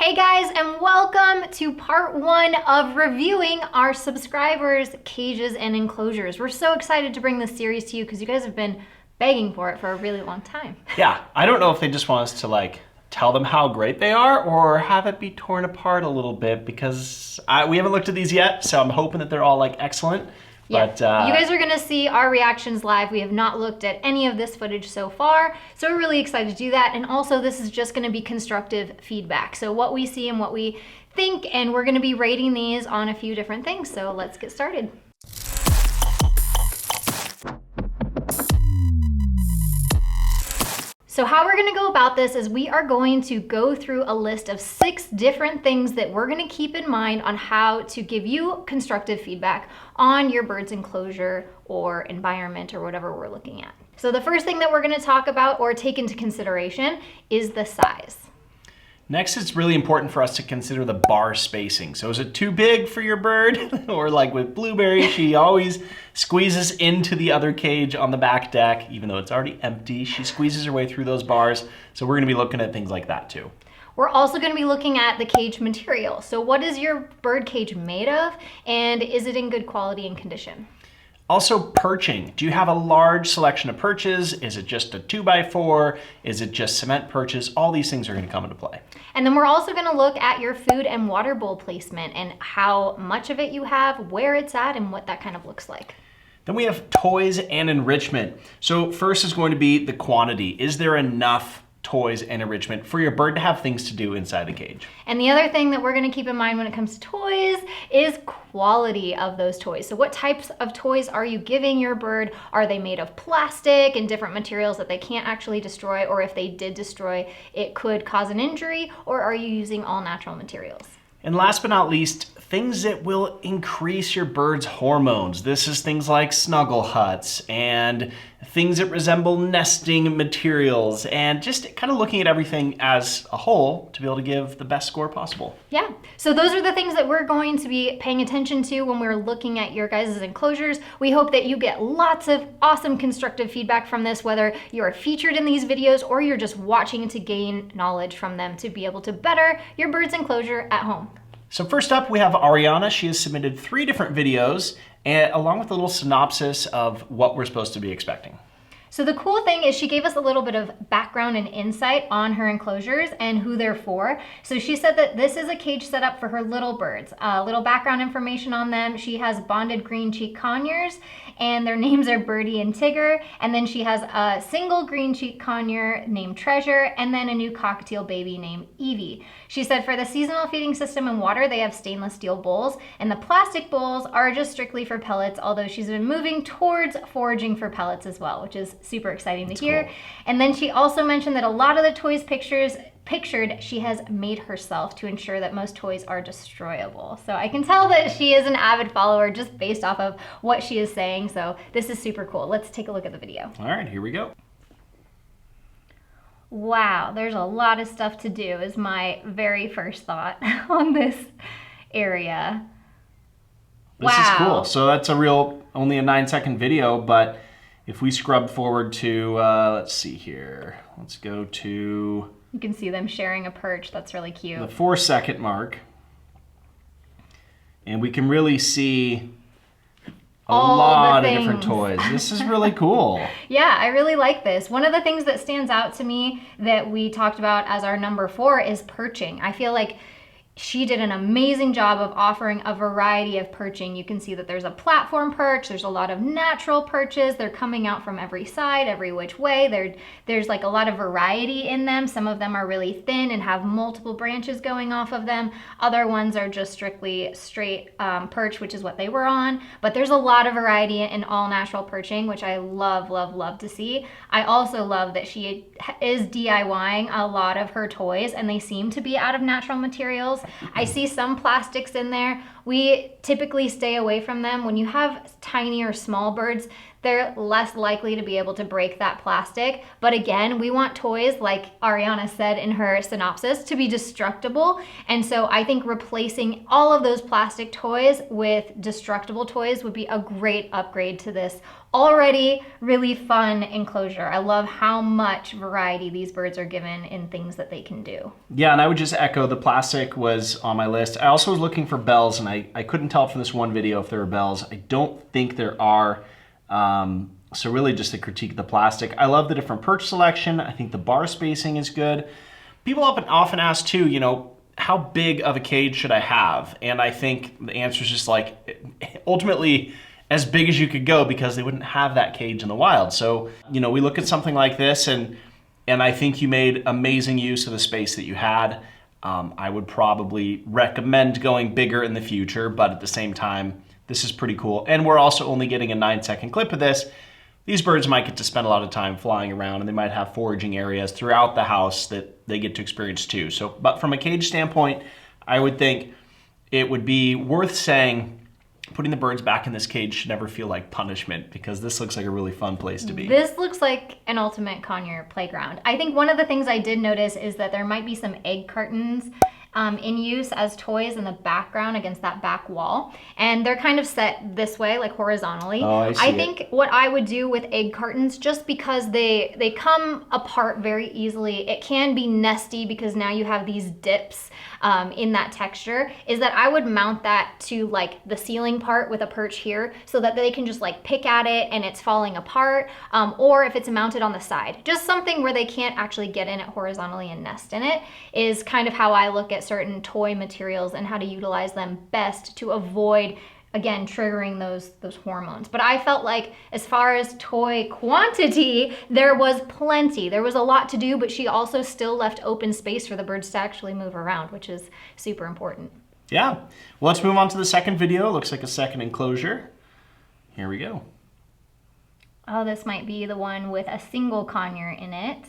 Hey guys, and welcome to part one of reviewing our subscribers' cages and enclosures. We're so excited to bring this series to you because you guys have been begging for it for a really long time. Yeah, I don't know if they just want us to tell them how great they are or have it be torn apart a little bit because we haven't looked at these yet, so I'm hoping that they're all excellent. Yeah, but, you guys are gonna see our reactions live. We have not looked at any of this footage so far, so we're really excited to do that. And also this is just gonna be constructive feedback. So what we see and what we think, and we're gonna be rating these on a few different things. So let's get started. So how we're gonna go about this is we are going to go through a list of 6 different things that we're gonna keep in mind on how to give you constructive feedback on your bird's enclosure or environment or whatever we're looking at. So the first thing that we're gonna talk about or take into consideration is the size. Next, it's really important for us to consider the bar spacing. So is it too big for your bird? Or like with Blueberry, she always squeezes into the other cage on the back deck, even though it's already empty. She squeezes her way through those bars. So we're gonna be looking at things like that too. We're also gonna be looking at the cage material. So what is your bird cage made of? And is it in good quality and condition? Also, perching. Do you have a large selection of perches? Is it just a 2x4? Is it just cement perches? All these things are gonna come into play. And then we're also gonna look at your food and water bowl placement and how much of it you have, where it's at, and what that kind of looks like. Then we have toys and enrichment. So first is going to be the quantity. Is there enough toys and enrichment for your bird to have things to do inside the cage? And the other thing that we're gonna keep in mind when it comes to toys is quality of those toys. So what types of toys are you giving your bird? Are they made of plastic and different materials that they can't actually destroy, or if they did destroy, it could cause an injury, or are you using all natural materials? And last but not least, things that will increase your bird's hormones. This is things like snuggle huts and things that resemble nesting materials, and just kind of looking at everything as a whole to be able to give the best score possible. Yeah, so those are the things that we're going to be paying attention to when we're looking at your guys' enclosures. We hope that you get lots of awesome constructive feedback from this, whether you're featured in these videos or you're just watching to gain knowledge from them to be able to better your bird's enclosure at home. So first up, we have Ariana. She has submitted 3 different videos, and along with a little synopsis of what we're supposed to be expecting. So the cool thing is she gave us a little bit of background and insight on her enclosures and who they're for. So she said that this is a cage set up for her little birds. Little background information on them. She has bonded green cheek conures, and their names are Birdie and Tigger. And then she has a single green cheek conure named Treasure, and then a new cockatiel baby named Evie. She said for the seasonal feeding system and water, they have stainless steel bowls, and the plastic bowls are just strictly for pellets, although she's been moving towards foraging for pellets as well, which is super exciting to hear. Cool. And then she also mentioned that a lot of the toys pictured she has made herself to ensure that most toys are destroyable. So I can tell that she is an avid follower just based off of what she is saying. So this is super cool. Let's take a look at the video. All right, here we go. Wow, there's a lot of stuff to do is my very first thought on this area. This is cool. So that's only a 9-second video, but if we scrub forward to, let's see here. Let's go to... You can see them sharing a perch. That's really cute. The 4-second mark. And we can really see a lot of different toys. This is really cool. Yeah, I really like this. One of the things that stands out to me that we talked about as our number 4 is perching. I feel like she did an amazing job of offering a variety of perching. You can see that there's a platform perch, there's a lot of natural perches, they're coming out from every side, every which way. There's like a lot of variety in them. Some of them are really thin and have multiple branches going off of them. Other ones are just strictly straight perch, which is what they were on. But there's a lot of variety in all natural perching, which I love, love, love to see. I also love that she is DIYing a lot of her toys, and they seem to be out of natural materials. I see some plastics in there. We typically stay away from them. When you have tiny or small birds, they're less likely to be able to break that plastic. But again, we want toys, like Ariana said in her synopsis, to be destructible. And so I think replacing all of those plastic toys with destructible toys would be a great upgrade to this already really fun enclosure. I love how much variety these birds are given in things that they can do. Yeah, and I would just echo, the plastic was on my list. I also was looking for bells, and I couldn't tell from this one video if there were bells. I don't think there are. So really just a critique of the plastic. I love the different perch selection. I think the bar spacing is good. People often ask too, you know, how big of a cage should I have? And I think the answer is just like, ultimately, as big as you could go, because they wouldn't have that cage in the wild. So, you know, we look at something like this, and I think you made amazing use of the space that you had. I would probably recommend going bigger in the future, but at the same time, this is pretty cool. And we're also only getting a 9-second clip of this. These birds might get to spend a lot of time flying around, and they might have foraging areas throughout the house that they get to experience too. So, but from a cage standpoint, I would think it would be worth saying putting the birds back in this cage should never feel like punishment, because this looks like a really fun place to be. This looks like an ultimate conure playground. I think one of the things I did notice is that there might be some egg cartons in use as toys in the background against that back wall. And they're kind of set this way, like horizontally. Oh, I see I think what I would do with egg cartons, just because they come apart very easily, it can be nesty because now you have these dips in that texture, is that I would mount that to like the ceiling part with a perch here so that they can just like pick at it and it's falling apart, or if it's mounted on the side. Just something where they can't actually get in it horizontally and nest in it is kind of how I look at certain toy materials and how to utilize them best to avoid, again, triggering those hormones. But I felt like as far as toy quantity, there was plenty. There was a lot to do, but she also still left open space for the birds to actually move around, which is super important. Yeah. Well, let's move on to the second video. It looks like a second enclosure. Here we go. Oh, this might be the one with a single conure in it.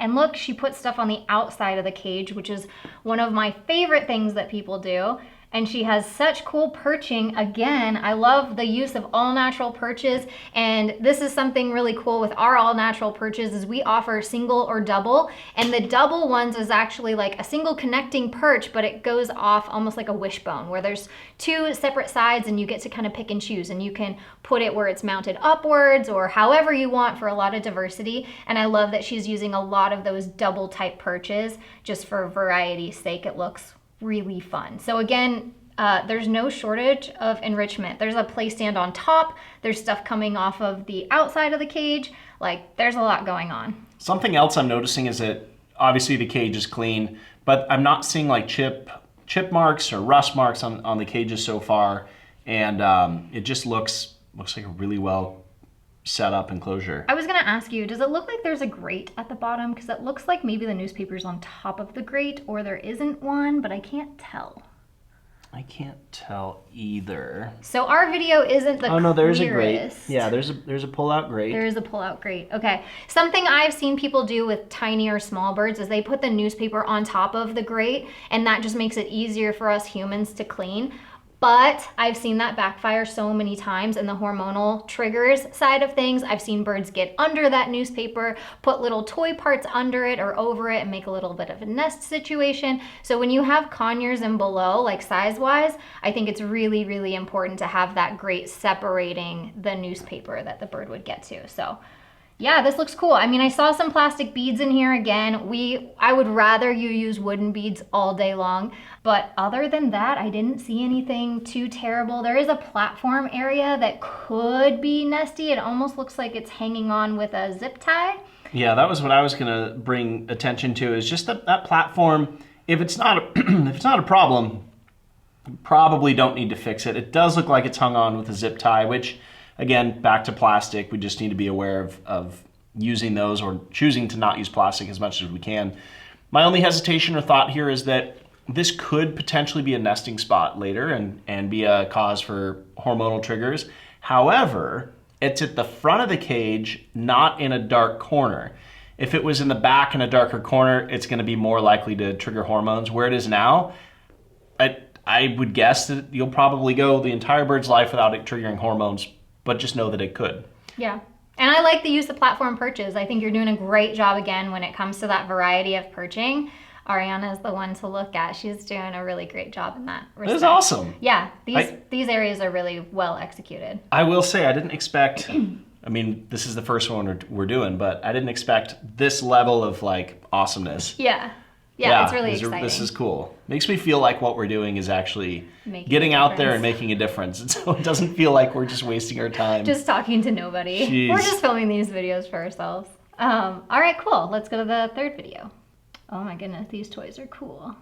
And look, she put stuff on the outside of the cage, which is one of my favorite things that people do. And she has such cool perching. Again, I love the use of all natural perches. And this is something really cool with our all natural perches is we offer single or double. And the double ones is actually like a single connecting perch, but it goes off almost like a wishbone where there's two separate sides and you get to kind of pick and choose. And you can put it where it's mounted upwards or however you want for a lot of diversity. And I love that she's using a lot of those double type perches just for variety's sake. It looks really fun. So again, there's no shortage of enrichment. There's a play stand on top. There's stuff coming off of the outside of the cage. Like, there's a lot going on. Something else I'm noticing is that obviously the cage is clean, but I'm not seeing like chip marks or rust marks on the cages so far. And it just looks like a really well set up enclosure. I was gonna ask you, does it look like there's a grate at the bottom? Because it looks like maybe the newspaper's on top of the grate or there isn't one, but I can't tell. I can't tell either. So our video isn't the Oh no, there's clearest. a grate. Yeah, there's a pull-out grate. There is a pull-out grate. Okay. Something I've seen people do with tiny or small birds is they put the newspaper on top of the grate, and that just makes it easier for us humans to clean. But I've seen that backfire so many times in the hormonal triggers side of things. I've seen birds get under that newspaper, put little toy parts under it or over it and make a little bit of a nest situation. So when you have conures and below, like size-wise, I think it's really, really important to have that grate separating the newspaper that the bird would get to. So yeah, this looks cool. I mean, I saw some plastic beads in here again. I would rather you use wooden beads all day long. But other than that, I didn't see anything too terrible. There is a platform area that could be nesty. It almost looks like it's hanging on with a zip tie. Yeah, that was what I was gonna bring attention to, is just that platform. If it's not a problem, you probably don't need to fix it. It does look like it's hung on with a zip tie, which, again, back to plastic, we just need to be aware of using those or choosing to not use plastic as much as we can. My only hesitation or thought here is that this could potentially be a nesting spot later and be a cause for hormonal triggers. However, it's at the front of the cage, not in a dark corner. If it was in the back in a darker corner, it's gonna be more likely to trigger hormones. Where it is now, I would guess that you'll probably go the entire bird's life without it triggering hormones, but just know that it could. Yeah. And I like the use of platform perches. I think you're doing a great job again when it comes to that variety of perching. Ariana is the one to look at. She's doing a really great job in that respect. It was awesome. Yeah, these areas are really well executed. I will say I didn't expect, I mean, this is the first one we're doing, but I didn't expect this level of like awesomeness. Yeah, it's really exciting. This is cool. Makes me feel like what we're doing is actually Making out there and making a difference. And so it doesn't feel like we're just wasting our time. Just talking to nobody. Jeez. We're just filming these videos for ourselves. All right, cool. Let's go to the third video. Oh my goodness, these toys are cool.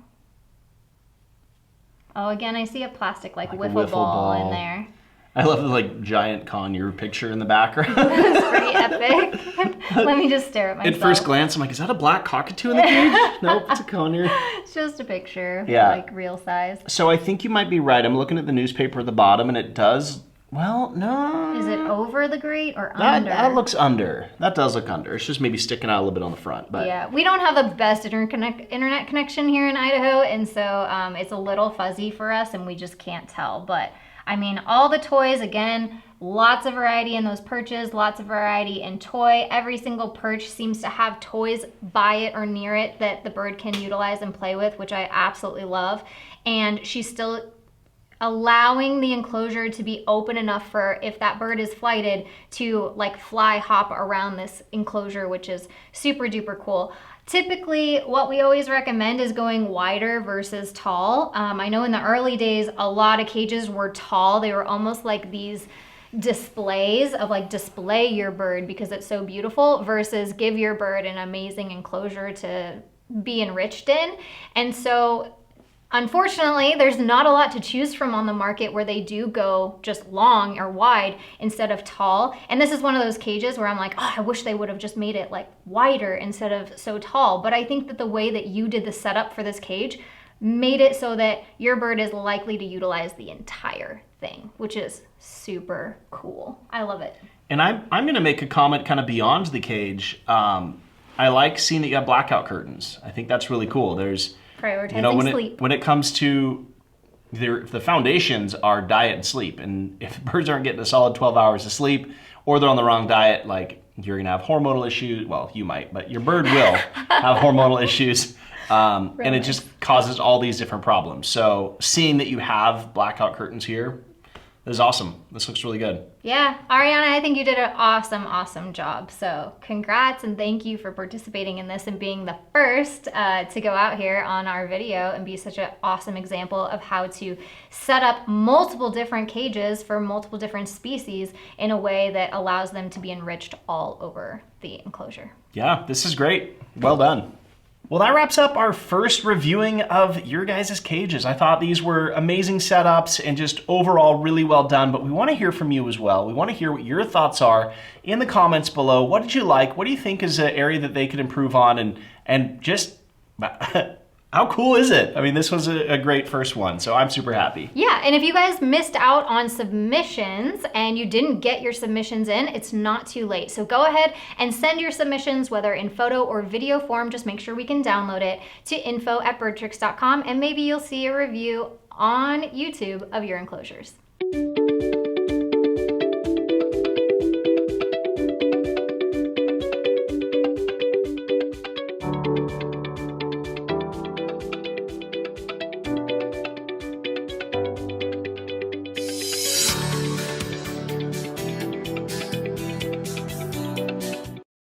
Oh, again, I see a plastic like wiffle ball in there. I love the like giant conure picture in the background. It's pretty epic. Let me just stare at myself. At first glance, I'm like, is that a black cockatoo in the cage? Nope, it's a conure. It's just a picture, Yeah. like real size. So I think you might be right. I'm looking at the newspaper at the bottom, and it does. Well, no. Is it over the grate or under? That looks under. That does look under. It's just maybe sticking out a little bit on the front. But yeah, we don't have the best internet connection here in Idaho, and so it's a little fuzzy for us, and we just can't tell. But I mean, all the toys, again, lots of variety in those perches, lots of variety in toy. Every single perch seems to have toys by it or near it that the bird can utilize and play with, which I absolutely love. And she's still allowing the enclosure to be open enough for if that bird is flighted to like fly hop around this enclosure, which is super duper cool. Typically, what we always recommend is going wider versus tall. I know in the early days, a lot of cages were tall. They were almost like these displays of like display your bird because it's so beautiful versus give your bird an amazing enclosure to be enriched in. And so unfortunately, there's not a lot to choose from on the market where they do go just long or wide instead of tall. And this is one of those cages where I'm like, oh, I wish they would have just made it like wider instead of so tall. But I think that the way that you did the setup for this cage made it so that your bird is likely to utilize the entire thing, which is super cool. I love it. And I'm going to make a comment kind of beyond the cage. I like seeing that you have blackout curtains. I think that's really cool. There's prioritizing sleep. When it comes to the foundations are diet and sleep, and if birds aren't getting a solid 12 hours of sleep or they're on the wrong diet, like you're gonna have hormonal issues. Well, you might, but your bird will have hormonal issues, and it just causes all these different problems. So seeing that you have blackout curtains here is awesome. This looks really good. Yeah, Ariana, I think you did an awesome job. So congrats and thank you for participating in this and being the first to go out here on our video and be such an awesome example of how to set up multiple different cages for multiple different species in a way that allows them to be enriched all over the enclosure. Yeah, this is great. Well done. Well, that wraps up our first reviewing of your guys' cages. I thought these were amazing setups and just overall really well done, but we want to hear from you as well. We want to hear what your thoughts are in the comments below. What did you like? What do you think is an area that they could improve on? And just how cool is it? I mean, this was a great first one, so I'm super happy. Yeah, and if you guys missed out on submissions and you didn't get your submissions in, it's not too late. So go ahead and send your submissions, whether in photo or video form. Just make sure we can download it to info@birdtricks.com, and maybe you'll see a review on YouTube of your enclosures.